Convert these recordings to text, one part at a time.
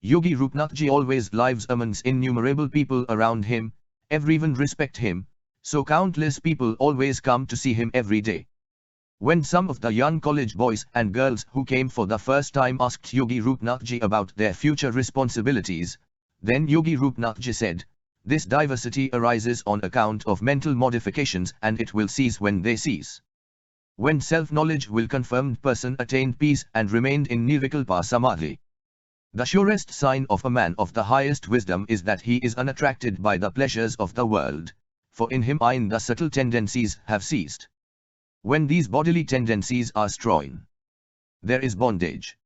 Yogi Rupnathji always lives amongst innumerable people around him, everyone respect him, so countless people always come to see him every day. When some of the young college boys and girls who came for the first time asked Yogi Rupnathji about their future responsibilities, then Yogi Rupnathji said, "This diversity arises on account of mental modifications and it will cease when they cease. When self-knowledge will confirmed person attained peace and remained in Nirvikalpa Samadhi. The surest sign of a man of the highest wisdom is that he is unattracted by the pleasures of the world, for in him the subtle tendencies have ceased. When these bodily tendencies are strong, there is bondage.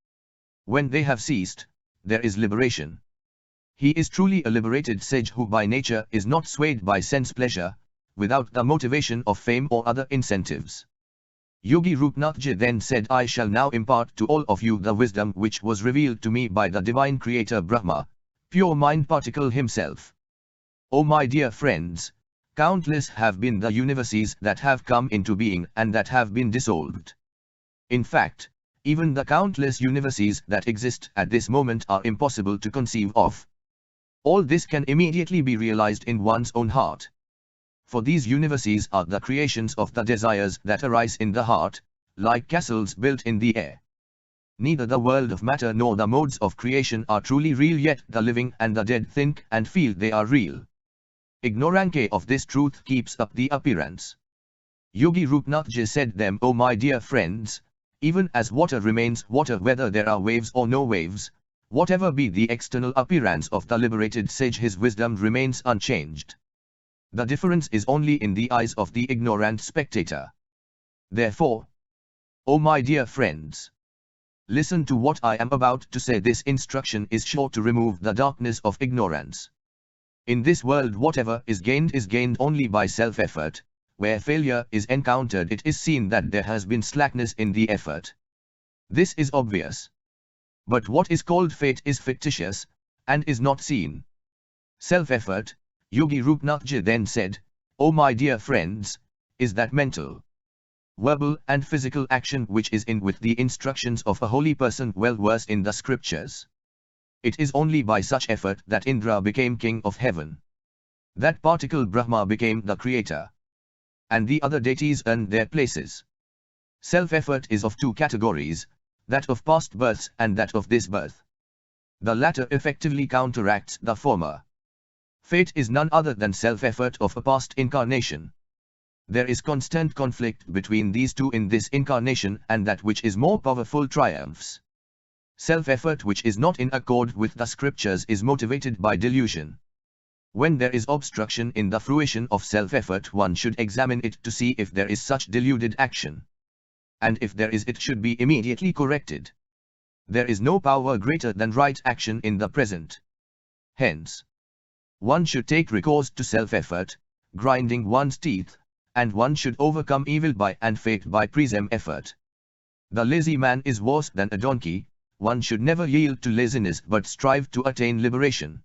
When they have ceased, there is liberation. He is truly a liberated sage who by nature is not swayed by sense pleasure, without the motivation of fame or other incentives." Yogi Rupnathji then said, "I shall now impart to all of you the wisdom which was revealed to me by the divine creator Brahma, pure mind particle himself. O my dear friends, countless have been the universes that have come into being and that have been dissolved. In fact, even the countless universes that exist at this moment are impossible to conceive of. All this can immediately be realized in one's own heart. For these universes are the creations of the desires that arise in the heart, like castles built in the air. Neither the world of matter nor the modes of creation are truly real, yet the living and the dead think and feel they are real. Ignorance of this truth keeps up the appearance." Yogi Rupnathji said them, "O my dear friends, even as water remains water whether there are waves or no waves, whatever be the external appearance of the liberated sage, his wisdom remains unchanged. The difference is only in the eyes of the ignorant spectator. Therefore, O my dear friends, listen to what I am about to say. This instruction is sure to remove the darkness of ignorance. In this world whatever is gained only by self-effort. Where failure is encountered it is seen that there has been slackness in the effort. This is obvious. But what is called fate is fictitious, and is not seen. Self-effort, Yogi Rupnathji then said, "O my dear friends, is that mental, verbal and physical action which is in with the instructions of a holy person well versed in the scriptures. It is only by such effort that Indra became king of heaven. That particle Brahma became the creator. And the other deities earned their places. Self-effort is of two categories, that of past births and that of this birth. The latter effectively counteracts the former. Fate is none other than self-effort of a past incarnation. There is constant conflict between these two in this incarnation, and that which is more powerful triumphs. Self-effort which is not in accord with the scriptures is motivated by delusion. When there is obstruction in the fruition of self-effort, one should examine it to see if there is such deluded action. And if there is, it should be immediately corrected. There is no power greater than right action in the present. Hence, one should take recourse to self-effort, grinding one's teeth, and one should overcome evil by and fate by present effort. The lazy man is worse than a donkey. One should never yield to laziness but strive to attain liberation.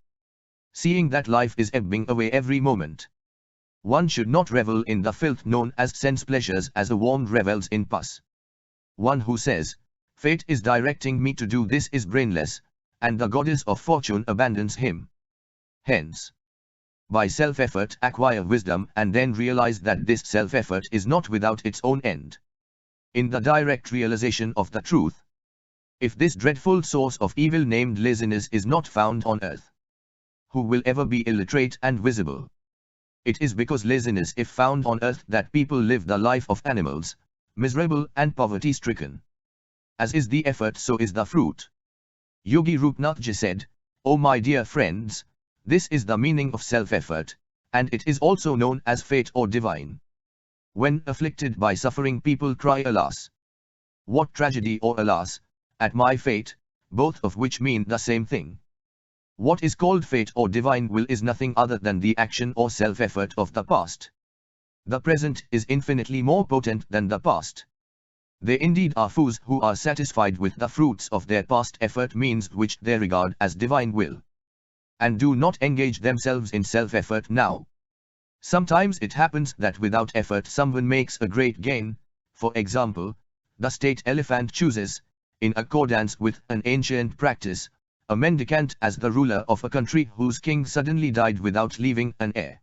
Seeing that life is ebbing away every moment, one should not revel in the filth known as sense pleasures as a worm revels in pus. One who says, "Fate is directing me to do this" is brainless, and the goddess of fortune abandons him. Hence, by self-effort acquire wisdom and then realize that this self-effort is not without its own end. In the direct realization of the truth, if this dreadful source of evil named laziness is not found on earth, who will ever be illiterate and visible? It is because laziness if found on earth that people live the life of animals, miserable and poverty-stricken. As is the effort, so is the fruit. Yogi Rupnathji said, "O my dear friends, this is the meaning of self-effort, and it is also known as fate or divine. When afflicted by suffering, people cry, 'Alas! What tragedy!' or 'Alas! At my fate,' both of which mean the same thing. What is called fate or divine will is nothing other than the action or self-effort of the past. The present is infinitely more potent than the past. They indeed are fools who are satisfied with the fruits of their past effort, means which they regard as divine will, and do not engage themselves in self-effort now. Sometimes it happens that without effort someone makes a great gain. For example, the state elephant chooses, in accordance with an ancient practice, A mendicant as the ruler of a country whose king suddenly died without leaving an heir.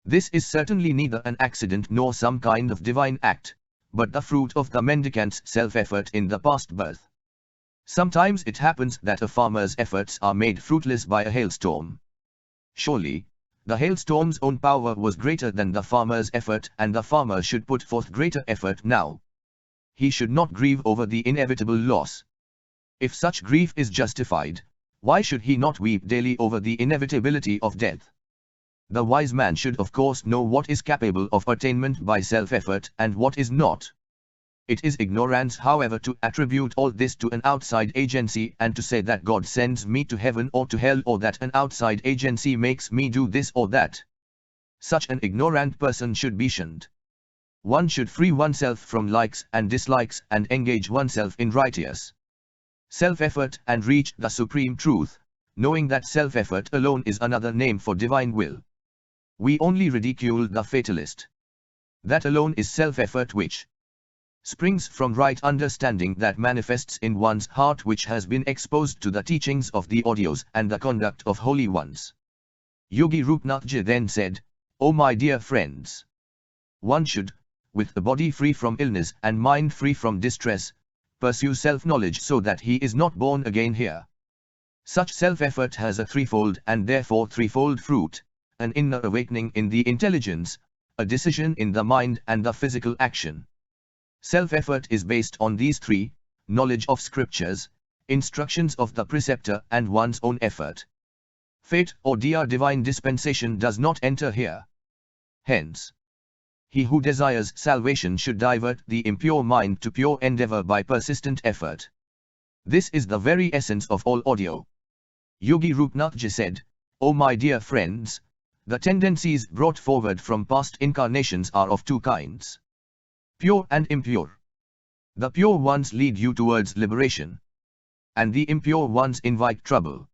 This is certainly neither an accident nor some kind of divine act, but the fruit of the mendicant's self-effort in the past birth. Sometimes it happens that a farmer's efforts are made fruitless by a hailstorm. Surely, the hailstorm's own power was greater than the farmer's effort, and the farmer should put forth greater effort now. He should not grieve over the inevitable loss. If such grief is justified, why should he not weep daily over the inevitability of death? The wise man should of course know what is capable of attainment by self-effort and what is not. It is ignorance, however, to attribute all this to an outside agency and to say that God sends me to heaven or to hell, or that an outside agency makes me do this or that. Such an ignorant person should be shunned. One should free oneself from likes and dislikes and engage oneself in righteous self-effort and reach the supreme truth, knowing that self-effort alone is another name for divine will. We only ridicule the fatalist. That alone is self-effort which springs from right understanding that manifests in one's heart, which has been exposed to the teachings of the audios and the conduct of holy ones. Yogi Rupnathji then said, "O my dear friends, one should, with the body free from illness and mind free from distress, pursue self-knowledge so that he is not born again here. Such self-effort has a threefold and therefore threefold fruit: an inner awakening in the intelligence, a decision in the mind, and the physical action. Self-effort is based on these three: knowledge of scriptures, instructions of the preceptor, and one's own effort. Fate or divine dispensation does not enter here. Hence, he who desires salvation should divert the impure mind to pure endeavor by persistent effort. This is the very essence of all audio." Yogi Rupnathji said, "O my dear friends, the tendencies brought forward from past incarnations are of two kinds: pure and impure. The pure ones lead you towards liberation, and the impure ones invite trouble.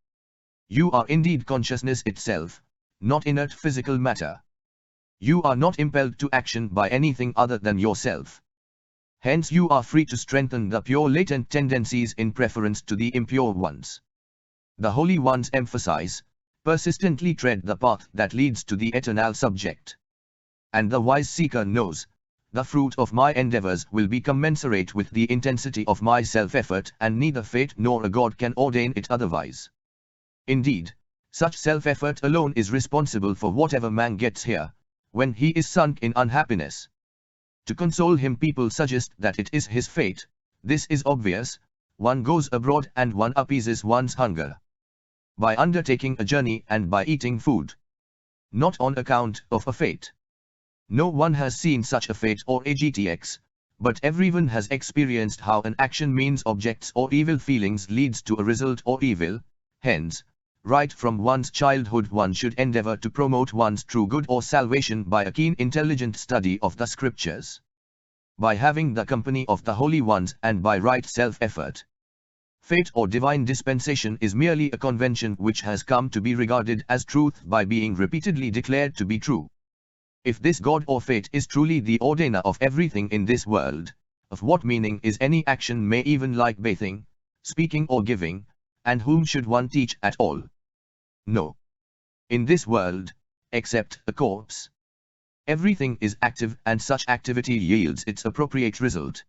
You are indeed consciousness itself, not inert physical matter. You are not impelled to action by anything other than yourself. Hence you are free to strengthen the pure latent tendencies in preference to the impure ones. The holy ones emphasize, persistently tread the path that leads to the eternal subject. And the wise seeker knows, the fruit of my endeavors will be commensurate with the intensity of my self-effort, and neither fate nor a god can ordain it otherwise. Indeed, such self-effort alone is responsible for whatever man gets here, when he is sunk in unhappiness. To console him, people suggest that it is his fate. This is obvious: one goes abroad and one appeases one's hunger by undertaking a journey and by eating food, not on account of a fate. No one has seen such a fate or a GTX, but everyone has experienced how an action means objects or evil feelings leads to a result or evil. Hence, right from one's childhood one should endeavor to promote one's true good or salvation by a keen intelligent study of the scriptures, by having the company of the holy ones, and by right self-effort. Fate or divine dispensation is merely a convention which has come to be regarded as truth by being repeatedly declared to be true. If this God or fate is truly the ordainer of everything in this world, of what meaning is any action, may even like bathing, speaking or giving, and whom should one teach at all? No. In this world, except a corpse, everything is active, and such activity yields its appropriate result.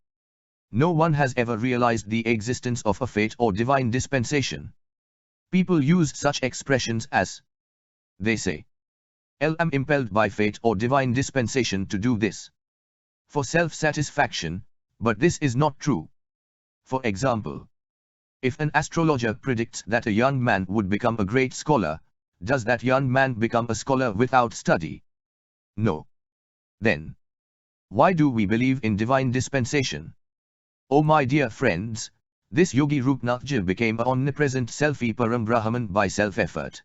No one has ever realized the existence of a fate or divine dispensation. People use such expressions as, they say, "I am impelled by fate or divine dispensation to do this," for self-satisfaction, but this is not true. For example, if an astrologer predicts that a young man would become a great scholar, does that young man become a scholar without study? No. Then, why do we believe in divine dispensation? Oh my dear friends, this Yogi Rupnathji became an omnipresent Selfi Param Brahman by self-effort.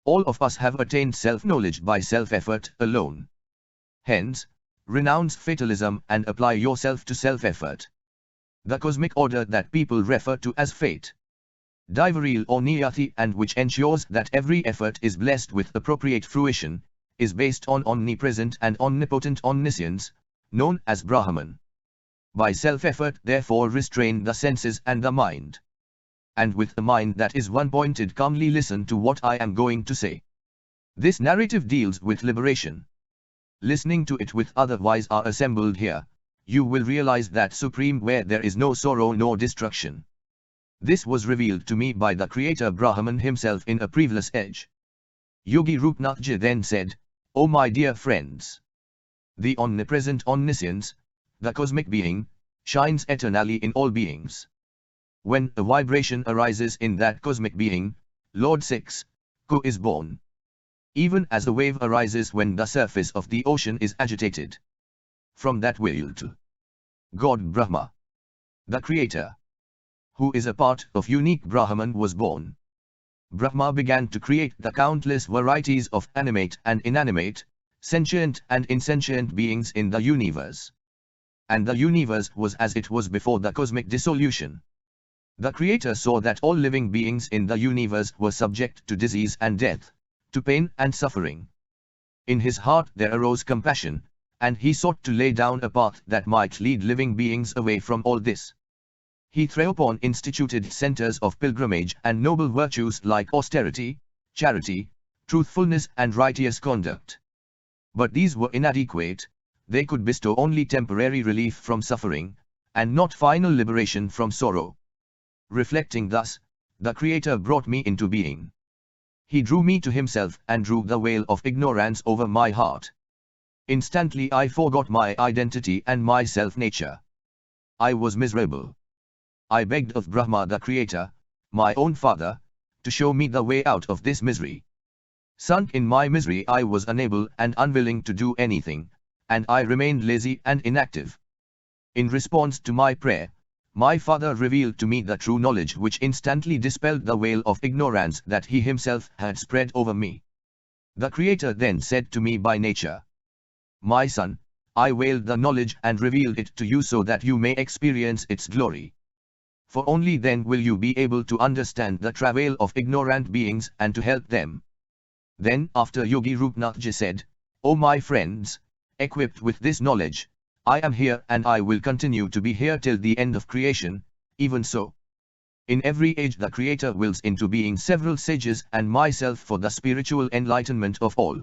All of us have attained self-knowledge by self-effort alone. Hence, renounce fatalism and apply yourself to self-effort. The cosmic order that people refer to as fate, Divaril or Niyati, and which ensures that every effort is blessed with appropriate fruition, is based on omnipresent and omnipotent omniscience, known as Brahman. By self-effort, therefore, restrain the senses and the mind. and with a mind that is one-pointed calmly listen to what I am going to say. This narrative deals with liberation. Listening to it with other wise are assembled here, you will realize that supreme where there is no sorrow nor destruction. This was revealed to me by the Creator Brahman himself in a previous age. Yogi Rupnathji then said, "O my dear friends, the omnipresent omniscience, the cosmic being, shines eternally in all beings. When a vibration arises in that cosmic being, Lord 6, Ku is born. Even as a wave arises when the surface of the ocean is agitated. From that will to God Brahma, the Creator, who is a part of unique Brahman, was born. Brahma began to create the countless varieties of animate and inanimate, sentient and insentient beings in the universe. And the universe was as it was before the cosmic dissolution. The Creator saw that all living beings in the universe were subject to disease and death, to pain and suffering. In his heart there arose compassion, and he sought to lay down a path that might lead living beings away from all this. He thereupon instituted centers of pilgrimage and noble virtues like austerity, charity, truthfulness and righteous conduct. But these were inadequate. They could bestow only temporary relief from suffering, and not final liberation from sorrow. Reflecting thus, the Creator brought me into being. He drew me to himself and drew the veil of ignorance over my heart. Instantly I forgot my identity and my self-nature. I was miserable. I begged of Brahma the Creator, my own father, to show me the way out of this misery. Sunk in my misery I was unable and unwilling to do anything, and I remained lazy and inactive. In response to my prayer, my father revealed to me the true knowledge which instantly dispelled the veil of ignorance that he himself had spread over me. The Creator then said to me by nature, "My son, I veiled the knowledge and revealed it to you so that you may experience its glory. For only then will you be able to understand the travail of ignorant beings and to help them." Then after Yogi Rupnathji said, "O my friends, equipped with this knowledge, I am here and I will continue to be here till the end of creation, even so. In every age the Creator wills into being several sages and myself for the spiritual enlightenment of all.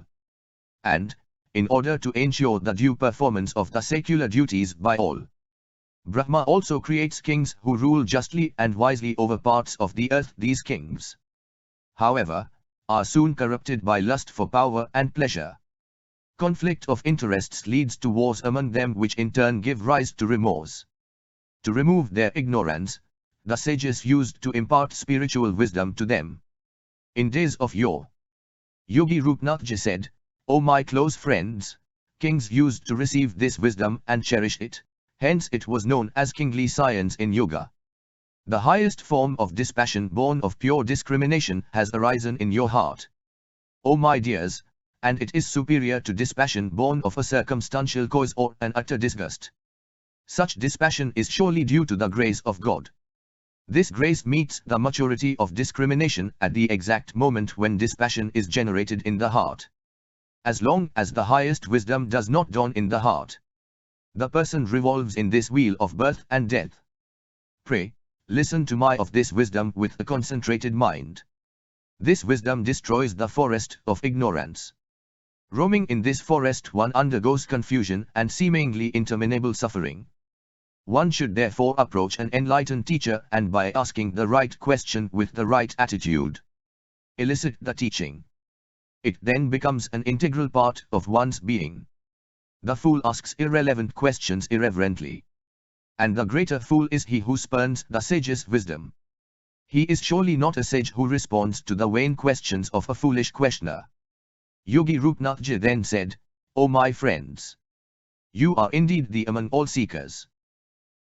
And, in order to ensure the due performance of the secular duties by all, Brahma also creates kings who rule justly and wisely over parts of the earth. These kings, however, are soon corrupted by lust for power and pleasure. Conflict of interests leads to wars among them which in turn give rise to remorse. To remove their ignorance, the sages used to impart spiritual wisdom to them. In days of yore, Yogi Rupnathji said, "O my close friends, kings used to receive this wisdom and cherish it, hence it was known as kingly science in yoga. The highest form of dispassion born of pure discrimination has arisen in your heart, O my dears, and it is superior to dispassion born of a circumstantial cause or an utter disgust. Such dispassion is surely due to the grace of God. This grace meets the maturity of discrimination at the exact moment when dispassion is generated in the heart. As long as the highest wisdom does not dawn in the heart, the person revolves in this wheel of birth and death. Pray, listen to my of this wisdom with a concentrated mind. This wisdom destroys the forest of ignorance. Roaming in this forest one undergoes confusion and seemingly interminable suffering. One should therefore approach an enlightened teacher and by asking the right question with the right attitude, elicit the teaching. It then becomes an integral part of one's being. The fool asks irrelevant questions irreverently. And the greater fool is he who spurns the sage's wisdom. He is surely not a sage who responds to the vain questions of a foolish questioner." Yogi Rupnathji then said, "O my friends, you are indeed the among all seekers.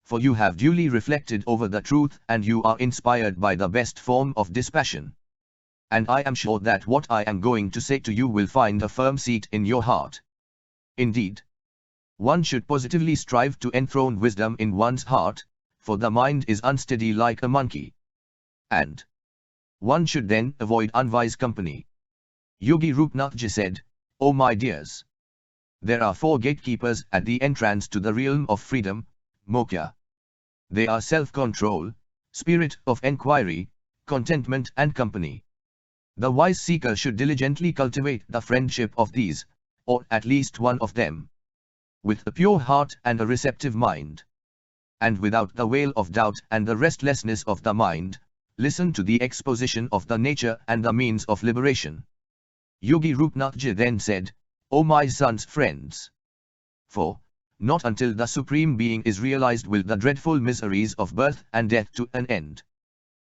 For you have duly reflected over the truth and you are inspired by the best form of dispassion. And I am sure that what I am going to say to you will find a firm seat in your heart. Indeed, one should positively strive to enthrone wisdom in one's heart, for the mind is unsteady like a monkey. And one should then avoid unwise company." Yogi Rupnathji said, "O my dears, there are 4 gatekeepers at the entrance to the realm of freedom, moksha. They are self-control, spirit of enquiry, contentment and company. The wise seeker should diligently cultivate the friendship of these, or at least one of them, with a pure heart and a receptive mind. And without the veil of doubt and the restlessness of the mind, listen to the exposition of the nature and the means of liberation. Yogi Rupnathji then said, O my sons friends! For, not until the Supreme Being is realized will the dreadful miseries of birth and death to an end.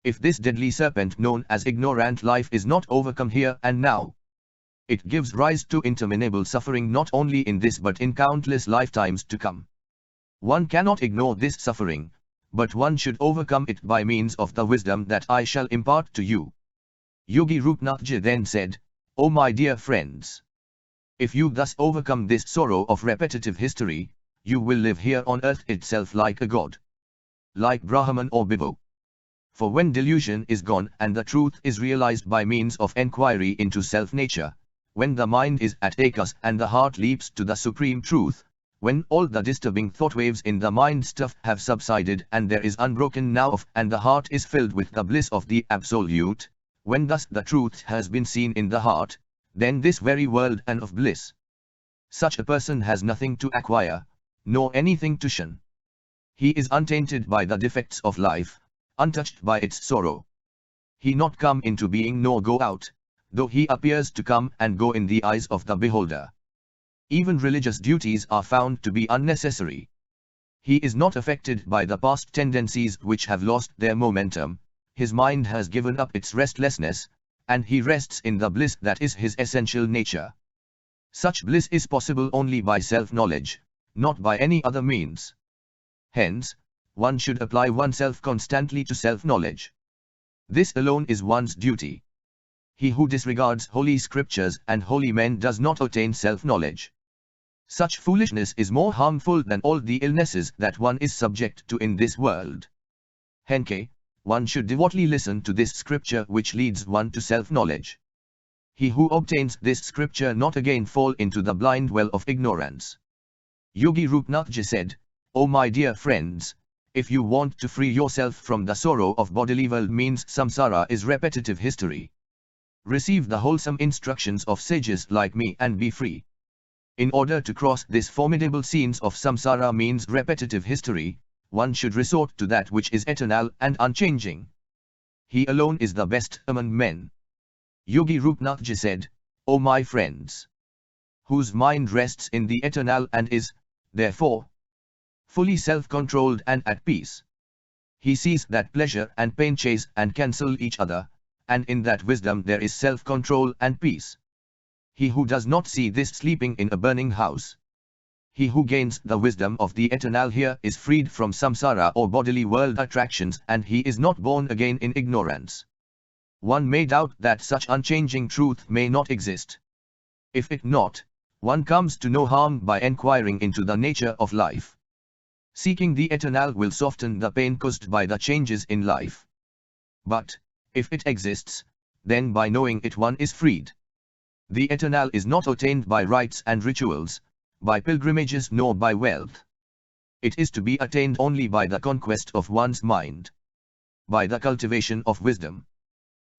If this deadly serpent known as ignorant life is not overcome here and now, it gives rise to interminable suffering not only in this but in countless lifetimes to come. One cannot ignore this suffering, but one should overcome it by means of the wisdom that I shall impart to you. Yogi Rupnathji then said, O my dear friends! If you thus overcome this sorrow of repetitive history, you will live here on earth itself like a god, like Brahman or Bibu. For when delusion is gone and the truth is realized by means of enquiry into self-nature, when the mind is at acus and the heart leaps to the supreme truth, when all the disturbing thought waves in the mind stuff have subsided and there is unbroken now of and the heart is filled with the bliss of the Absolute, when thus the truth has been seen in the heart, then this very world and of bliss. Such a person has nothing to acquire, nor anything to shun. He is untainted by the defects of life, untouched by its sorrow. He not come into being nor go out, though he appears to come and go in the eyes of the beholder. Even religious duties are found to be unnecessary. He is not affected by the past tendencies which have lost their momentum, his mind has given up its restlessness, and he rests in the bliss that is his essential nature. Such bliss is possible only by self-knowledge, not by any other means. Hence, one should apply oneself constantly to self-knowledge. This alone is one's duty. He who disregards holy scriptures and holy men does not attain self-knowledge. Such foolishness is more harmful than all the illnesses that one is subject to in this world. Hence, one should devotedly listen to this scripture which leads one to self-knowledge. He who obtains this scripture not again fall into the blind well of ignorance. Yogi Rupnathji said, O my dear friends, if you want to free yourself from the sorrow of bodily world means samsara is repetitive history. Receive the wholesome instructions of sages like me and be free. In order to cross this formidable scenes of samsara means repetitive history, one should resort to that which is eternal and unchanging. He alone is the best among men. Yogi Rupnathji said, O my friends! Whose mind rests in the eternal and is, therefore, fully self-controlled and at peace. He sees that pleasure and pain chase and cancel each other, and in that wisdom there is self-control and peace. He who does not see this sleeping in a burning house. He who gains the wisdom of the eternal here is freed from samsara or bodily world attractions and he is not born again in ignorance. One may doubt that such unchanging truth may not exist. If it not, one comes to no harm by enquiring into the nature of life. Seeking the eternal will soften the pain caused by the changes in life. But, if it exists, then by knowing it one is freed. The eternal is not attained by rites and rituals, by pilgrimages nor by wealth. It is to be attained only by the conquest of one's mind. By the cultivation of wisdom.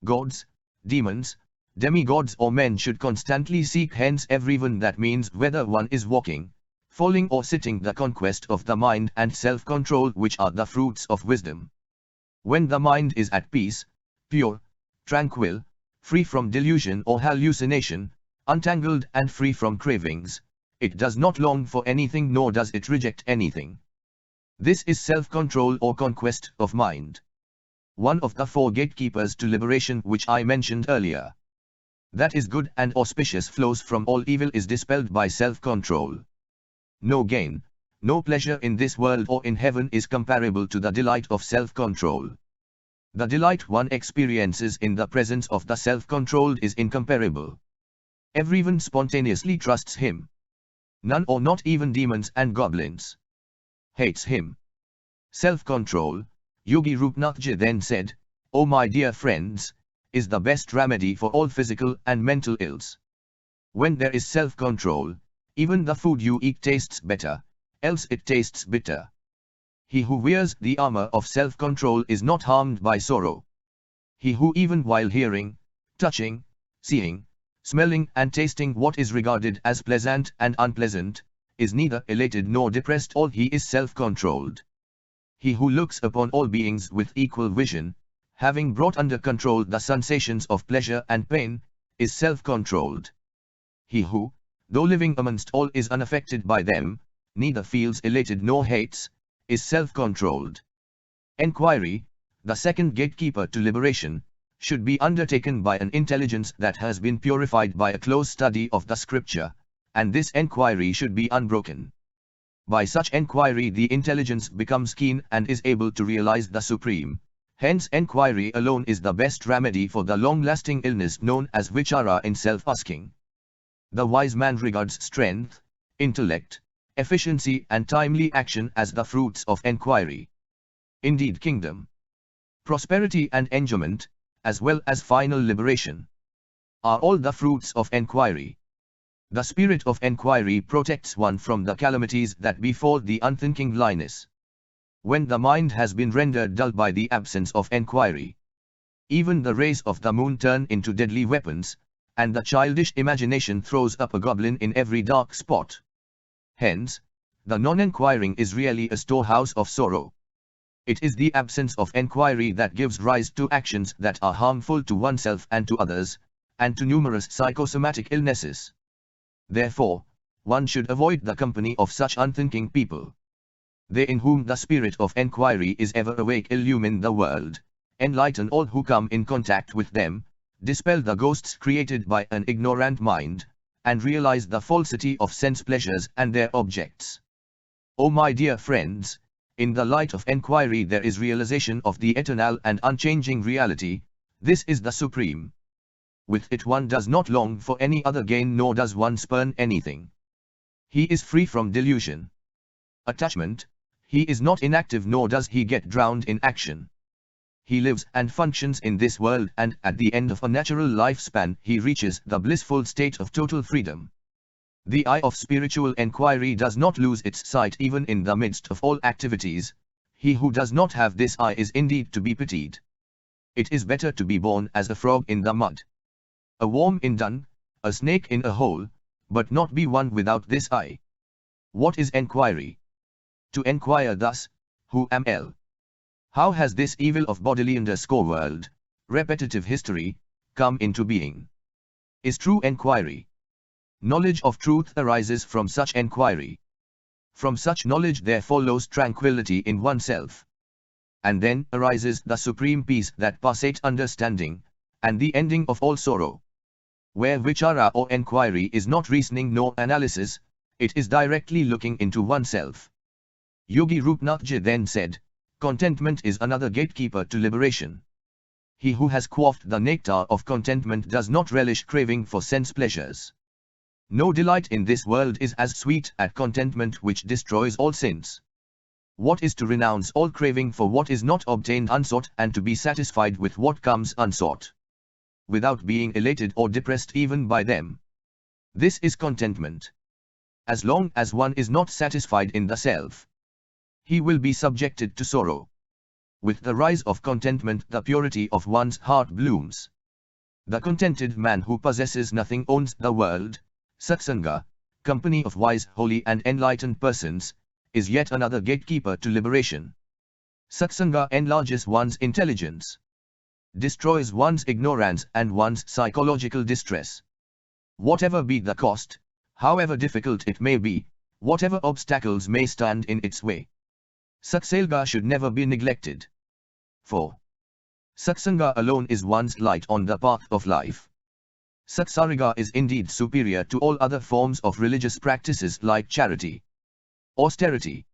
Gods, demons, demigods or men should constantly seek hence everyone that means whether one is walking, falling or sitting the conquest of the mind and self-control which are the fruits of wisdom. When the mind is at peace, pure, tranquil, free from delusion or hallucination, untangled and free from cravings, it does not long for anything nor does it reject anything. This is self-control or conquest of mind. One of the four gatekeepers to liberation which I mentioned earlier. That is good and auspicious flows from all evil is dispelled by self-control. No gain, no pleasure in this world or in heaven is comparable to the delight of self-control. The delight one experiences in the presence of the self-controlled is incomparable. Everyone spontaneously trusts him. None or not even demons and goblins hates him. Self-control, Yogi Rupnathji then said, O my dear friends, is the best remedy for all physical and mental ills. When there is self-control, even the food you eat tastes better, else it tastes bitter. He who wears the armor of self-control is not harmed by sorrow. He who even while hearing, touching, seeing, smelling and tasting what is regarded as pleasant and unpleasant, is neither elated nor depressed, all he is self-controlled. He who looks upon all beings with equal vision, having brought under control the sensations of pleasure and pain, is self-controlled. He who, though living amongst all is unaffected by them, neither feels elated nor hates, is self-controlled. Enquiry, the second gatekeeper to liberation, should be undertaken by an intelligence that has been purified by a close study of the scripture, and this enquiry should be unbroken. By such enquiry the intelligence becomes keen and is able to realize the supreme. Hence enquiry alone is the best remedy for the long-lasting illness known as vichara in self-asking. The wise man regards strength, intellect, efficiency and timely action as the fruits of enquiry. Indeed, kingdom, prosperity and enjoyment, as well as final liberation, are all the fruits of enquiry. The spirit of enquiry protects one from the calamities that befall the unthinking Linus. When the mind has been rendered dull by the absence of enquiry, even the rays of the moon turn into deadly weapons, and the childish imagination throws up a goblin in every dark spot. Hence, the non-enquiring is really a storehouse of sorrow. It is the absence of enquiry that gives rise to actions that are harmful to oneself and to others, and to numerous psychosomatic illnesses. Therefore, one should avoid the company of such unthinking people. They in whom the spirit of enquiry is ever awake illumine the world, enlighten all who come in contact with them, dispel the ghosts created by an ignorant mind, and realize the falsity of sense pleasures and their objects. O my dear friends, in the light of enquiry there is realization of the eternal and unchanging reality. This is the supreme. With it one does not long for any other gain nor does one spurn anything. He is free from delusion, attachment, he is not inactive nor does he get drowned in action. He lives and functions in this world and at the end of a natural lifespan he reaches the blissful state of total freedom. The eye of spiritual enquiry does not lose its sight even in the midst of all activities. He who does not have this eye is indeed to be pitied. It is better to be born as a frog in the mud, a worm in dung, a snake in a hole, but not be one without this eye. What is enquiry? To enquire thus, who am I? How has this evil of bodily _world, repetitive history, come into being? Is true enquiry. Knowledge of truth arises from such enquiry. From such knowledge there follows tranquility in oneself. And then arises the supreme peace that passeth understanding, and the ending of all sorrow. Where vichara or enquiry is not reasoning nor analysis, it is directly looking into oneself. Yogi Rupnathji then said, contentment is another gatekeeper to liberation. He who has quaffed the nectar of contentment does not relish craving for sense pleasures. No delight in this world is as sweet as contentment which destroys all sins. What is to renounce all craving for what is not obtained unsought and to be satisfied with what comes unsought, without being elated or depressed even by them? This is contentment. As long as one is not satisfied in the self, he will be subjected to sorrow. With the rise of contentment the purity of one's heart blooms. The contented man who possesses nothing owns the world. Satsanga, company of wise, holy and enlightened persons, is yet another gatekeeper to liberation. Satsanga enlarges one's intelligence, destroys one's ignorance and one's psychological distress. Whatever be the cost, however difficult it may be, whatever obstacles may stand in its way, Satsanga should never be neglected. For Satsanga alone is one's light on the path of life. Satsanga is indeed superior to all other forms of religious practices like charity, austerity,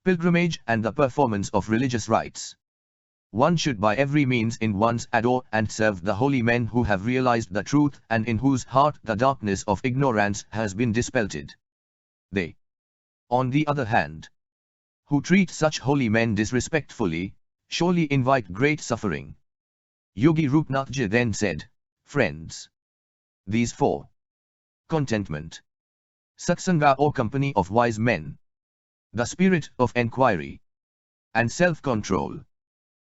pilgrimage and the performance of religious rites. One should by every means in one's adore and serve the holy men who have realized the truth and in whose heart the darkness of ignorance has been dispelled. They, on the other hand, who treat such holy men disrespectfully, surely invite great suffering. Yogi Rupnathji then said, friends, these four, contentment, satsanga or company of wise men, the spirit of enquiry, and self-control,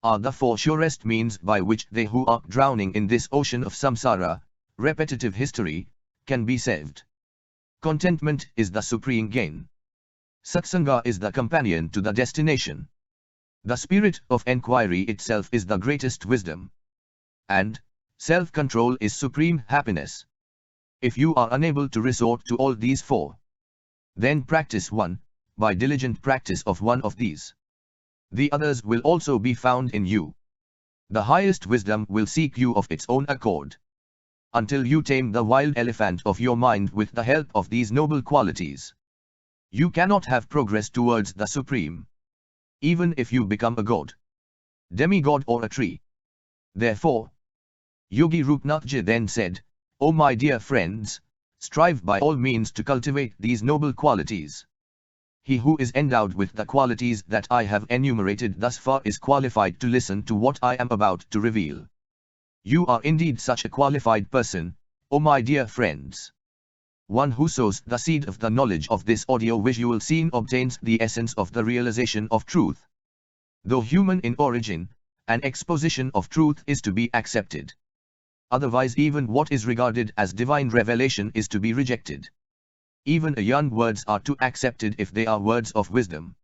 are the four surest means by which they who are drowning in this ocean of samsara, repetitive history, can be saved. Contentment is the supreme gain. Satsanga is the companion to the destination. The spirit of enquiry itself is the greatest wisdom. And self-control is supreme happiness. If you are unable to resort to all these four, then practice one, by diligent practice of one of these. The others will also be found in you. The highest wisdom will seek you of its own accord. Until you tame the wild elephant of your mind with the help of these noble qualities, you cannot have progress towards the supreme. Even if you become a god, demigod or a tree. Therefore, Yogi Rupnathji then said, "O my dear friends, strive by all means to cultivate these noble qualities. He who is endowed with the qualities that I have enumerated thus far is qualified to listen to what I am about to reveal. You are indeed such a qualified person, O my dear friends. One who sows the seed of the knowledge of this audio-visual scene obtains the essence of the realization of truth. Though human in origin, an exposition of truth is to be accepted. Otherwise even what is regarded as divine revelation is to be rejected. Even young words are to accepted if they are words of wisdom.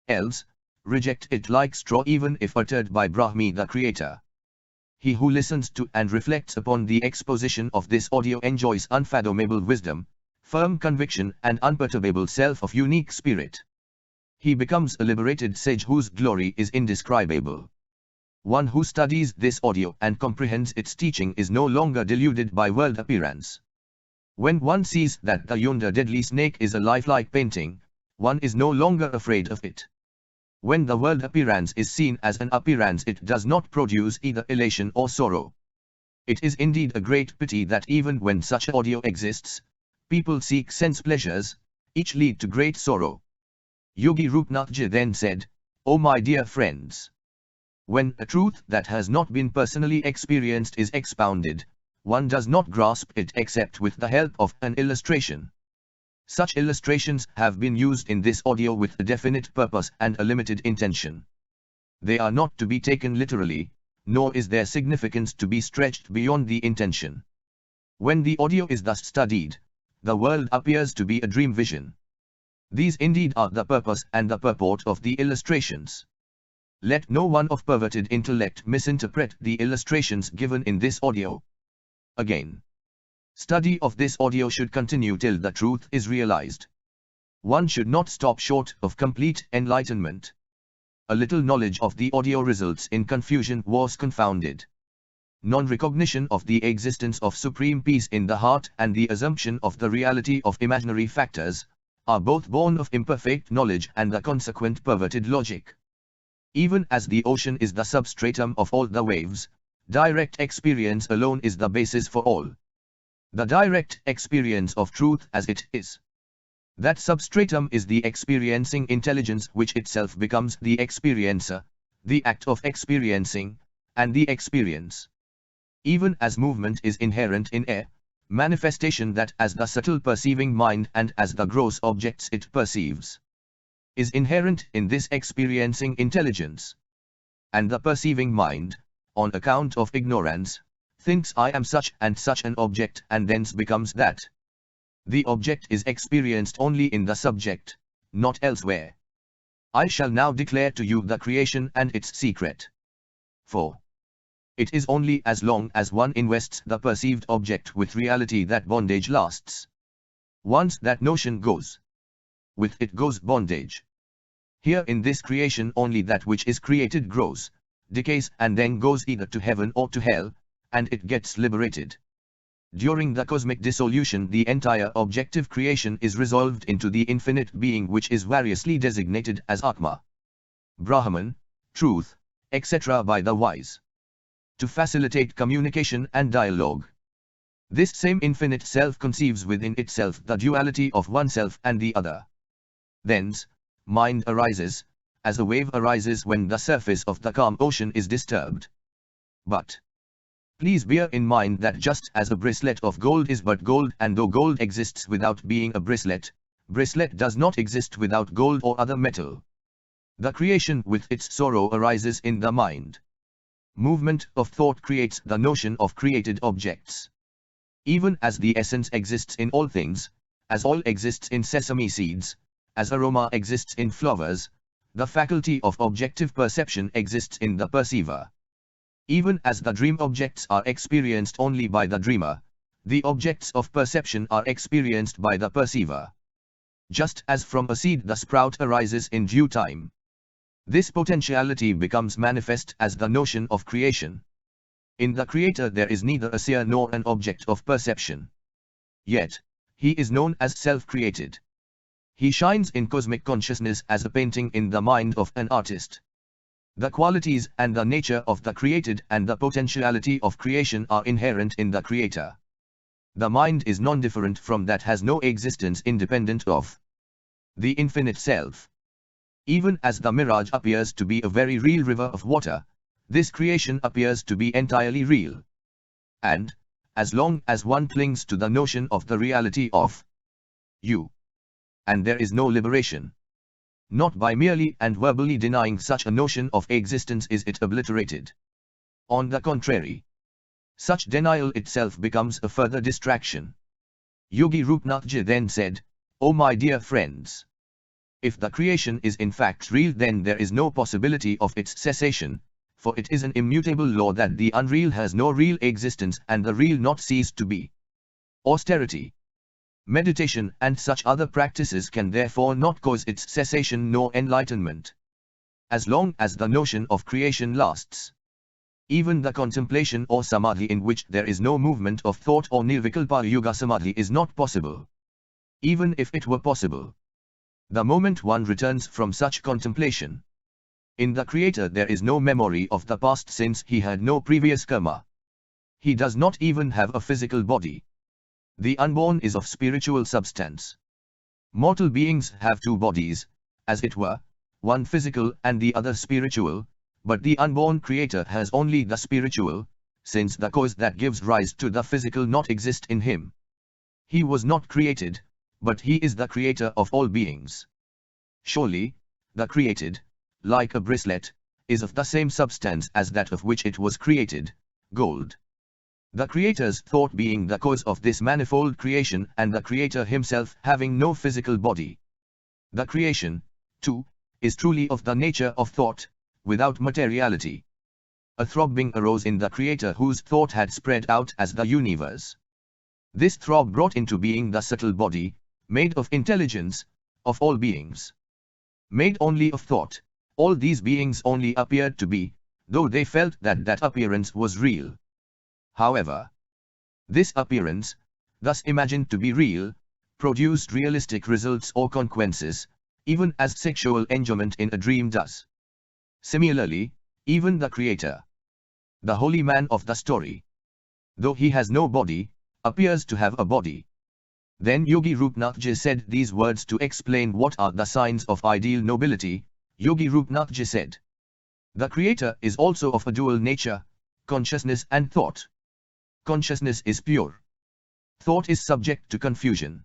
Else, reject it like straw even if uttered by Brahmi the Creator. He who listens to and reflects upon the exposition of this audio enjoys unfathomable wisdom, firm conviction and unperturbable self of unique spirit. He becomes a liberated sage whose glory is indescribable. One who studies this audio and comprehends its teaching is no longer deluded by world appearance. When one sees that the yonder deadly snake is a lifelike painting, one is no longer afraid of it. When the world appearance is seen as an appearance, it does not produce either elation or sorrow. It is indeed a great pity that even when such audio exists, people seek sense pleasures, each lead to great sorrow. Yogi Rupnathji then said, "O my dear friends, when a truth that has not been personally experienced is expounded, one does not grasp it except with the help of an illustration. Such illustrations have been used in this audio with a definite purpose and a limited intention. They are not to be taken literally, nor is their significance to be stretched beyond the intention. When the audio is thus studied, the world appears to be a dream vision. These indeed are the purpose and the purport of the illustrations. Let no one of perverted intellect misinterpret the illustrations given in this audio. Again, study of this audio should continue till the truth is realized. One should not stop short of complete enlightenment. A little knowledge of the audio results in confusion was confounded. Non-recognition of the existence of supreme peace in the heart and the assumption of the reality of imaginary factors are both born of imperfect knowledge and the consequent perverted logic. Even as the ocean is the substratum of all the waves, direct experience alone is the basis for all. The direct experience of truth as it is. That substratum is the experiencing intelligence which itself becomes the experiencer, the act of experiencing, and the experience. Even as movement is inherent in air, manifestation that as the subtle perceiving mind and as the gross objects it perceives, is inherent in this experiencing intelligence. And the perceiving mind, on account of ignorance, thinks I am such and such an object and thence becomes that. The object is experienced only in the subject, not elsewhere. I shall now declare to you the creation and its secret. For it is only as long as one invests the perceived object with reality that bondage lasts. Once that notion goes, with it goes bondage. Here in this creation only that which is created grows, decays and then goes either to heaven or to hell, and it gets liberated. During the cosmic dissolution the entire objective creation is resolved into the infinite being which is variously designated as Atma, Brahman, Truth, etc. by the wise, to facilitate communication and dialogue. This same infinite self conceives within itself the duality of oneself and the other. Thence, mind arises, as a wave arises when the surface of the calm ocean is disturbed. But please bear in mind that just as a bracelet of gold is but gold, and though gold exists without being a bracelet does not exist without gold or other metal. The creation with its sorrow arises in the mind. Movement of thought creates the notion of created objects. Even as the essence exists in all things, as oil exists in sesame seeds, as aroma exists in flowers, the faculty of objective perception exists in the perceiver. Even as the dream objects are experienced only by the dreamer, the objects of perception are experienced by the perceiver. Just as from a seed the sprout arises in due time, this potentiality becomes manifest as the notion of creation. In the creator there is neither a seer nor an object of perception. Yet, he is known as self-created. He shines in cosmic consciousness as a painting in the mind of an artist. The qualities and the nature of the created and the potentiality of creation are inherent in the creator. The mind is non-different from that, has no existence independent of the infinite self. Even as the mirage appears to be a very real river of water, this creation appears to be entirely real. And, as long as one clings to the notion of the reality of you, and there is no liberation. Not by merely and verbally denying such a notion of existence is it obliterated. On the contrary, such denial itself becomes a further distraction. Yogi Rupnathji then said, "O my dear friends, if the creation is in fact real, then there is no possibility of its cessation, for it is an immutable law that the unreal has no real existence and the real not cease to be. Austerity, meditation and such other practices can therefore not cause its cessation nor enlightenment. As long as the notion of creation lasts, even the contemplation or samadhi in which there is no movement of thought or nirvikalpa yuga samadhi is not possible. Even if it were possible, the moment one returns from such contemplation, in the creator there is no memory of the past since he had no previous karma. He does not even have a physical body. The unborn is of spiritual substance. Mortal beings have two bodies, as it were, one physical and the other spiritual, but the unborn creator has only the spiritual, since the cause that gives rise to the physical not exist in him. He was not created, but he is the creator of all beings. Surely, the created, like a bracelet, is of the same substance as that of which it was created, gold. The creator's thought being the cause of this manifold creation and the creator himself having no physical body. The creation, too, is truly of the nature of thought, without materiality. A throbbing arose in the creator whose thought had spread out as the universe. This throb brought into being the subtle body, made of intelligence, of all beings. Made only of thought, all these beings only appeared to be, though they felt that that appearance was real. However, this appearance, thus imagined to be real, produced realistic results or consequences, even as sexual enjoyment in a dream does. Similarly, even the creator, the holy man of the story, though he has no body, appears to have a body. Then Yogi Rupnathji said these words to explain what are the signs of ideal nobility. Yogi Rupnathji said, "The creator is also of a dual nature, consciousness and thought. Consciousness is pure. Thought is subject to confusion.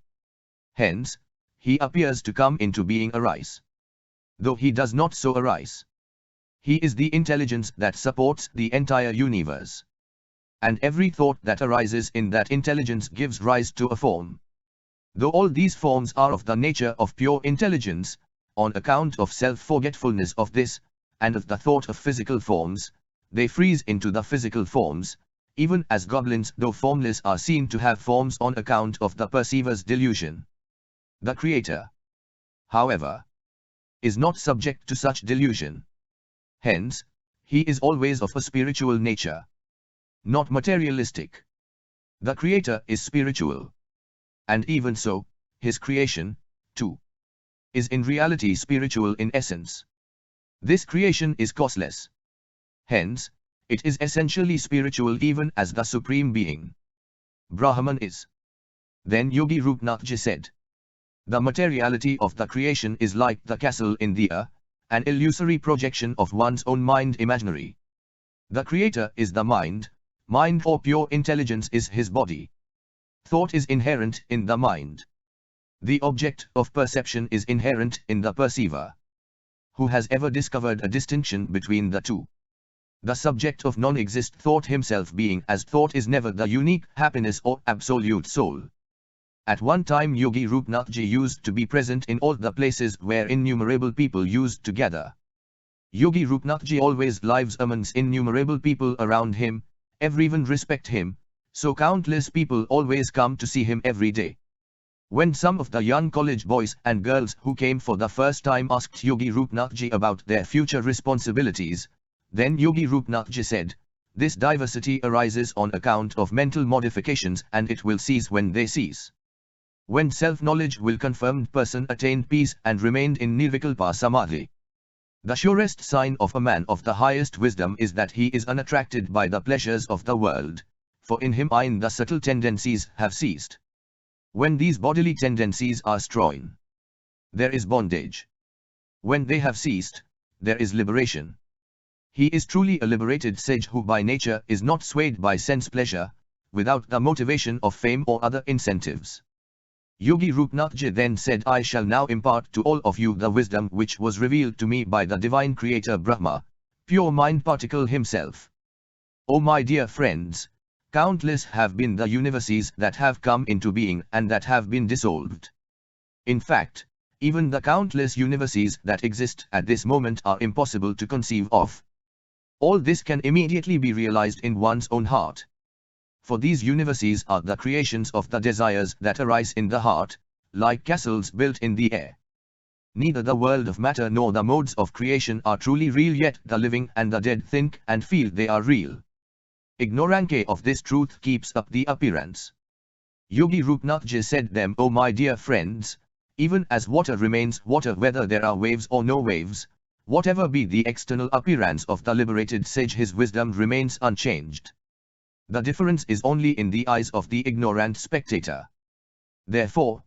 Hence, he appears to come into being arise. Though he does not so arise. He is the intelligence that supports the entire universe. And every thought that arises in that intelligence gives rise to a form. Though all these forms are of the nature of pure intelligence, on account of self-forgetfulness of this, and of the thought of physical forms, they freeze into the physical forms, even as goblins though formless are seen to have forms on account of the perceiver's delusion. The creator, however, is not subject to such delusion. Hence, he is always of a spiritual nature, not materialistic. The creator is spiritual. And even so, his creation, too, is in reality spiritual in essence. This creation is causeless. Hence, it is essentially spiritual even as the Supreme Being, Brahman, is. Then Yogi Rupnathji said, "The materiality of the creation is like the castle in the air, an illusory projection of one's own mind imaginary. The creator is the mind or pure intelligence is his body. Thought is inherent in the mind. The object of perception is inherent in the perceiver. who has ever discovered a distinction between the two. The subject of non-exist thought himself being as thought is never the unique happiness or absolute soul. At one time Yogi Rupnathji used to be present in all the places where innumerable people used to gather. Yogi Rupnathji always lives amongst innumerable people around him, everyone respect him, so countless people always come to see him every day. When some of the young college boys and girls who came for the first time asked Yogi Rupnathji about their future responsibilities, then Yogi Rupnathji said, "This diversity arises on account of mental modifications and it will cease when they cease. When self-knowledge will confirmed person attained peace and remained in Nirvikalpa Samadhi. The surest sign of a man of the highest wisdom is that he is unattracted by the pleasures of the world, for in him the subtle tendencies have ceased. When these bodily tendencies are strong, there is bondage. When they have ceased, there is liberation. He is truly a liberated sage who by nature is not swayed by sense pleasure, without the motivation of fame or other incentives." Yogi Rupnathji then said, "I shall now impart to all of you the wisdom which was revealed to me by the divine creator Brahma, pure mind particle himself. O my dear friends, countless have been the universes that have come into being and that have been dissolved. In fact, even the countless universes that exist at this moment are impossible to conceive of. All this can immediately be realized in one's own heart. For these universes are the creations of the desires that arise in the heart, like castles built in the air. Neither the world of matter nor the modes of creation are truly real, yet the living and the dead think and feel they are real. Ignorance of this truth keeps up the appearance." Yogi Rupnathji said them, "O my dear friends, even as water remains water whether there are waves or no waves, whatever be the external appearance of the liberated sage, his wisdom remains unchanged. The difference is only in the eyes of the ignorant spectator. Therefore,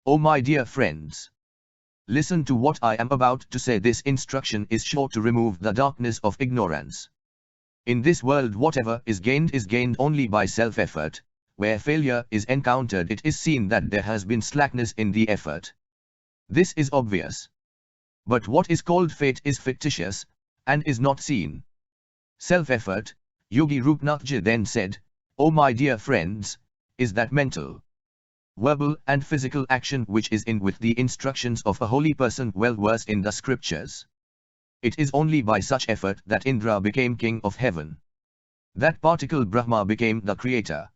O my dear friends, listen to what I am about to say. This instruction is sure to remove the darkness of ignorance. In this world whatever is gained only by self-effort. Where failure is encountered it is seen that there has been slackness in the effort. This is obvious. But what is called fate is fictitious, and is not seen. Self-effort, Yogi Rupnathji then said, O my dear friends, is that mental, verbal and physical action which is in with the instructions of a holy person well versed in the scriptures. It is only by such effort that Indra became king of heaven. That particle Brahma became the creator.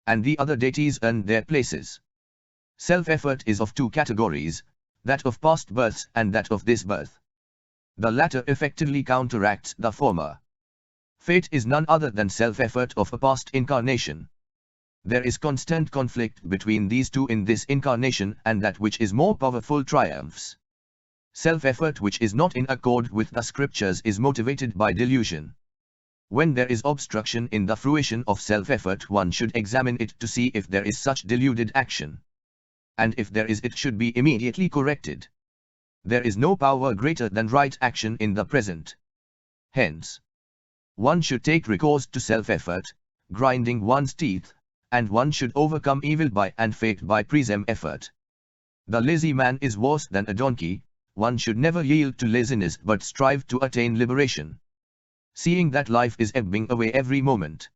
And the other deities earned their places. Self-effort is of two categories, that of past births and that of this birth. The latter effectively counteracts the former. Fate is none other than self-effort of a past incarnation. There is constant conflict between these two in this incarnation, and that which is more powerful triumphs. Self-effort which is not in accord with the scriptures is motivated by delusion. When there is obstruction in the fruition of self-effort, one should examine it to see if there is such deluded action. And if there is, it should be immediately corrected. There is no power greater than right action in the present. Hence, one should take recourse to self-effort, grinding one's teeth, and one should overcome evil by and fate by present effort. The lazy man is worse than a donkey. One should never yield to laziness but strive to attain liberation. Seeing that life is ebbing away every moment,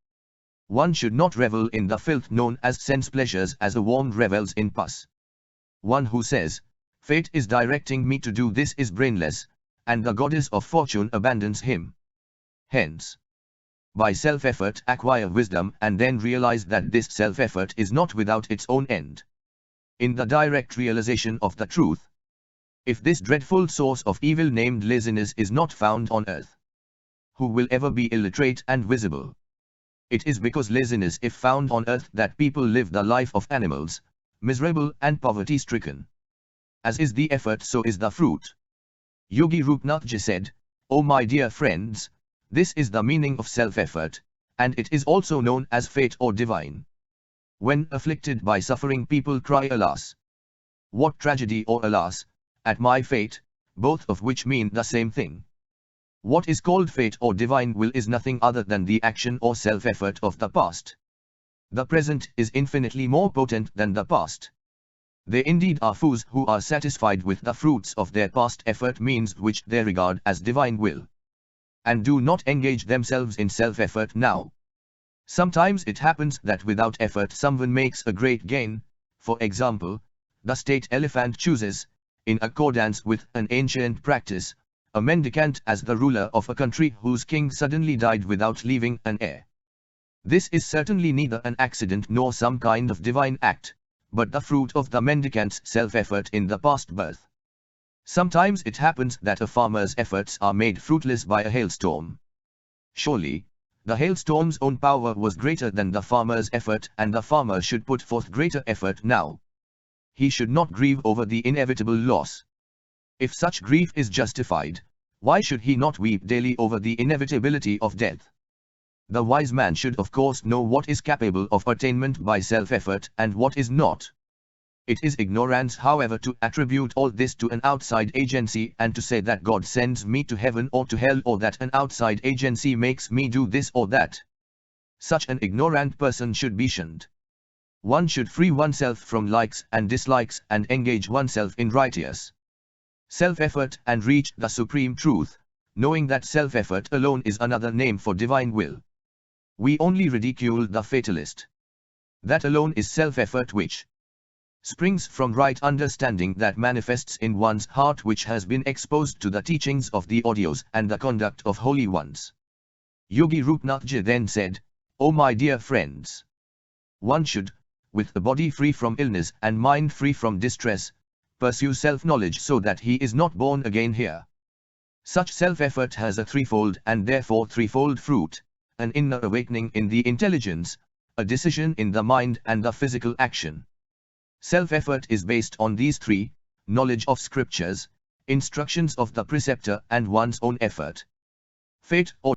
one should not revel in the filth known as sense pleasures as a worm revels in pus. One who says, "Fate is directing me to do this" is brainless, and the goddess of fortune abandons him. Hence, by self-effort acquire wisdom and then realize that this self-effort is not without its own end. In the direct realization of the truth, if this dreadful source of evil named laziness is not found on earth, who will ever be illiterate and visible? It is because laziness if found on earth that people live the life of animals, miserable and poverty-stricken. As is the effort, so is the fruit. Yogi Rupnathji said, "O my dear friends, this is the meaning of self-effort, and it is also known as fate or divine. When afflicted by suffering, people cry, 'Alas! What tragedy!' or 'Alas! At my fate,' both of which mean the same thing. What is called fate or divine will is nothing other than the action or self-effort of the past. The present is infinitely more potent than the past. They indeed are fools who are satisfied with the fruits of their past effort, means which they regard as divine will, and do not engage themselves in self-effort now. Sometimes it happens that without effort someone makes a great gain. For example, the state elephant chooses, in accordance with an ancient practice, a mendicant as the ruler of a country whose king suddenly died without leaving an heir. This is certainly neither an accident nor some kind of divine act, but the fruit of the mendicant's self-effort in the past birth. Sometimes it happens that a farmer's efforts are made fruitless by a hailstorm. Surely, the hailstorm's own power was greater than the farmer's effort, and the farmer should put forth greater effort now. He should not grieve over the inevitable loss. If such grief is justified, why should he not weep daily over the inevitability of death? The wise man should of course know what is capable of attainment by self-effort and what is not. It is ignorance, however, to attribute all this to an outside agency and to say that God sends me to heaven or to hell, or that an outside agency makes me do this or that. Such an ignorant person should be shunned. One should free oneself from likes and dislikes and engage oneself in righteous self-effort and reach the supreme truth, knowing that self-effort alone is another name for divine will. We only ridicule the fatalist. That alone is self-effort which springs from right understanding that manifests in one's heart, which has been exposed to the teachings of the audios and the conduct of holy ones. Yogi Rupnathji then said, "O my dear friends, one should, with the body free from illness and mind free from distress, pursue self-knowledge so that he is not born again here. Such self-effort has a threefold and therefore threefold fruit: an inner awakening in the intelligence, a decision in the mind, and a physical action. Self-effort is based on these three: knowledge of scriptures, instructions of the preceptor, and one's own effort. Fate or